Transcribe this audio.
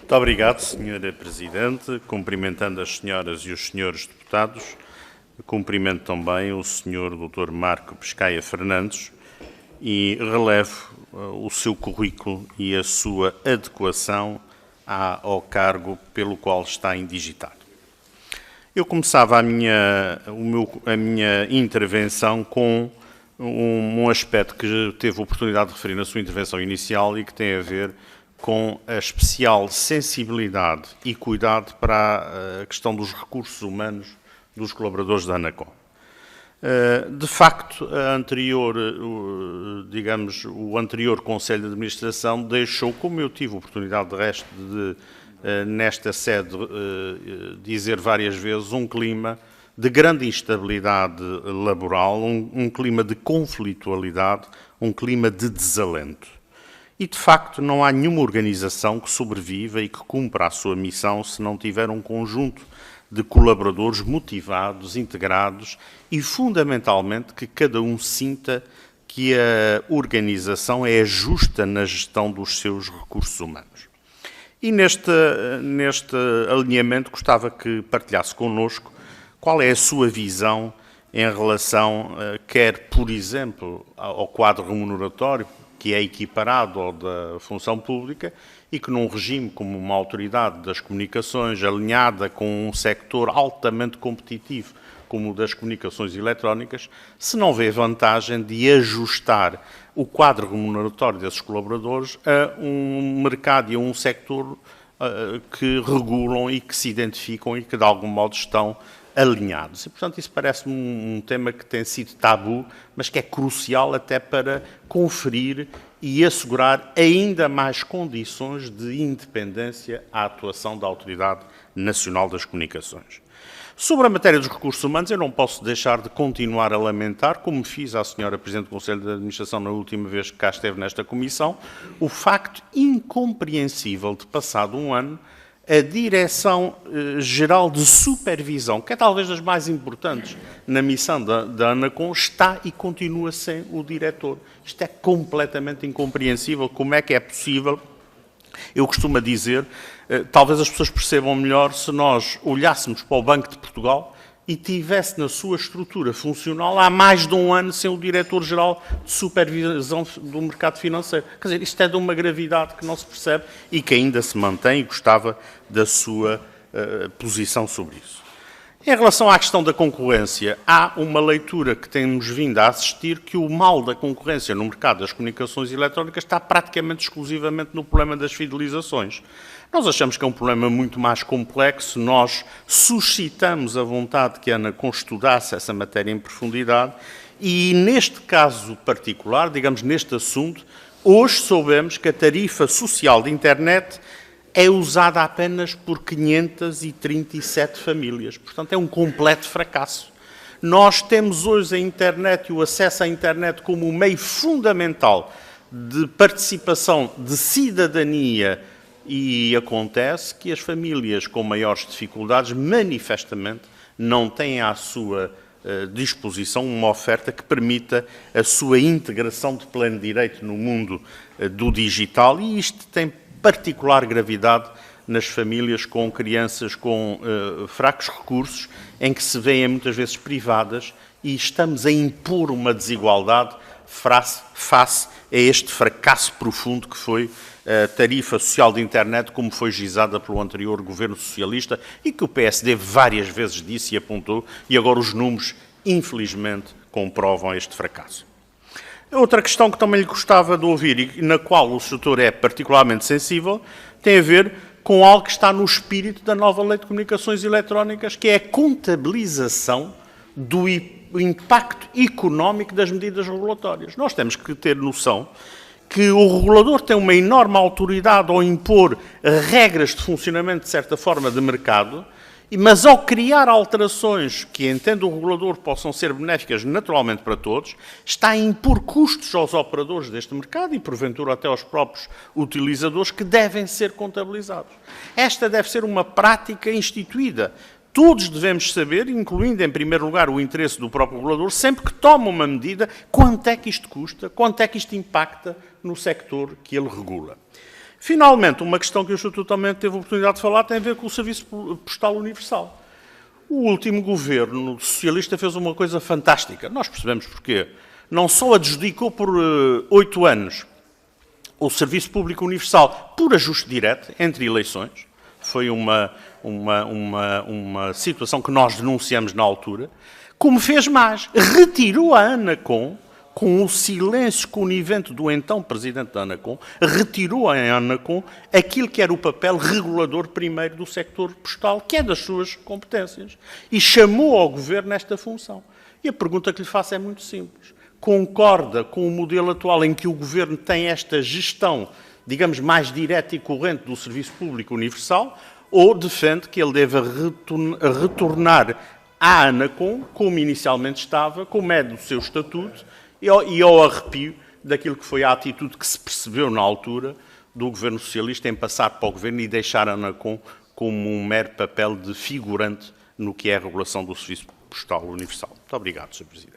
Muito obrigado, Sra. Presidente. Cumprimentando as senhoras e os senhores deputados, cumprimento também o Sr. Dr. Marco Pescaia Fernandes e relevo o seu currículo e a sua adequação ao cargo pelo qual está indigitado. Eu começava a minha intervenção com um aspecto que teve a oportunidade de referir na sua intervenção inicial e que tem a ver com a especial sensibilidade e cuidado para a questão dos recursos humanos dos colaboradores da ANACOM. De facto, o anterior Conselho de Administração deixou, como eu tive a oportunidade de resto de, nesta sede, dizer várias vezes, um clima de grande instabilidade laboral, um clima de conflitualidade, um clima de desalento. E, de facto, não há nenhuma organização que sobreviva e que cumpra a sua missão se não tiver um conjunto de colaboradores motivados, integrados e, fundamentalmente, que cada um sinta que a organização é justa na gestão dos seus recursos humanos. E neste alinhamento gostava que partilhasse connosco qual é a sua visão em relação, quer, por exemplo, ao quadro remuneratório, que é equiparado ao da função pública e que num regime como uma autoridade das comunicações alinhada com um sector altamente competitivo como o das comunicações eletrónicas, se não vê vantagem de ajustar o quadro remuneratório desses colaboradores a um mercado e a um sector que regulam e que se identificam e que de algum modo estão alinhados. E, portanto, isso parece-me um tema que tem sido tabu, mas que é crucial até para conferir e assegurar ainda mais condições de independência à atuação da Autoridade Nacional das Comunicações. Sobre a matéria dos recursos humanos, eu não posso deixar de continuar a lamentar, como fiz à Sra. Presidente do Conselho de Administração na última vez que cá esteve nesta comissão, o facto incompreensível de, passado um ano, a Direção-Geral de Supervisão, que é talvez das mais importantes na missão da ANACOM, está e continua sem o diretor. Isto é completamente incompreensível. Como é que é possível? Eu costumo dizer, talvez as pessoas percebam melhor se nós olhássemos para o Banco de Portugal e tivesse na sua estrutura funcional há mais de um ano sem o Diretor-Geral de Supervisão do Mercado Financeiro. Quer dizer, isto é de uma gravidade que não se percebe e que ainda se mantém e gostava da sua posição sobre isso. Em relação à questão da concorrência, há uma leitura que temos vindo a assistir que o mal da concorrência no mercado das comunicações eletrónicas está praticamente exclusivamente no problema das fidelizações. Nós achamos que é um problema muito mais complexo, nós suscitamos a vontade que a ANACOM estudasse essa matéria em profundidade e, neste caso particular, digamos neste assunto, hoje soubemos que a tarifa social de internet é usada apenas por 537 famílias. Portanto, é um completo fracasso. Nós temos hoje a internet e o acesso à internet como um meio fundamental de participação, de cidadania, e acontece que as famílias com maiores dificuldades, manifestamente, não têm à sua disposição uma oferta que permita a sua integração de pleno direito no mundo do digital, e isto tem particular gravidade nas famílias com crianças com fracos recursos, em que se veem muitas vezes privadas, e estamos a impor uma desigualdade face a este fracasso profundo que foi a tarifa social de internet, como foi gizada pelo anterior governo socialista e que o PSD várias vezes disse e apontou, e agora os números, infelizmente, comprovam este fracasso. Outra questão que também lhe gostava de ouvir e na qual o setor é particularmente sensível tem a ver com algo que está no espírito da nova Lei de Comunicações Eletrónicas, que é a contabilização do impacto económico das medidas regulatórias. Nós temos que ter noção que o regulador tem uma enorme autoridade ao impor regras de funcionamento, de certa forma, de mercado, mas ao criar alterações que, entende o regulador, possam ser benéficas naturalmente para todos, está a impor custos aos operadores deste mercado e, porventura, até aos próprios utilizadores que devem ser contabilizados. Esta deve ser uma prática instituída. Todos devemos saber, incluindo em primeiro lugar o interesse do próprio regulador, sempre que toma uma medida, quanto é que isto custa, quanto é que isto impacta no sector que ele regula. Finalmente, uma questão que o Estatuto também teve a oportunidade de falar tem a ver com o Serviço Postal Universal. O último governo socialista fez uma coisa fantástica. Nós percebemos porquê. Não só adjudicou por 8 anos o Serviço Público Universal por ajuste direto entre eleições. Foi uma situação que nós denunciamos na altura. Como fez mais, retirou a ANACOM, com o silêncio conivente do então Presidente da ANACOM, retirou a ANACOM aquilo que era o papel regulador primeiro do sector postal, que é das suas competências, e chamou ao Governo esta função. E a pergunta que lhe faço é muito simples. Concorda com o modelo atual em que o Governo tem esta gestão, digamos, mais direta e corrente do Serviço Público Universal, ou defende que ele deva retornar à ANACOM, como inicialmente estava, como é do seu estatuto, e ao arrepio daquilo que foi a atitude que se percebeu na altura do Governo Socialista em passar para o Governo e deixar a ANACOM como um mero papel de figurante no que é a regulação do Serviço Postal Universal. Muito obrigado, Sr. Presidente.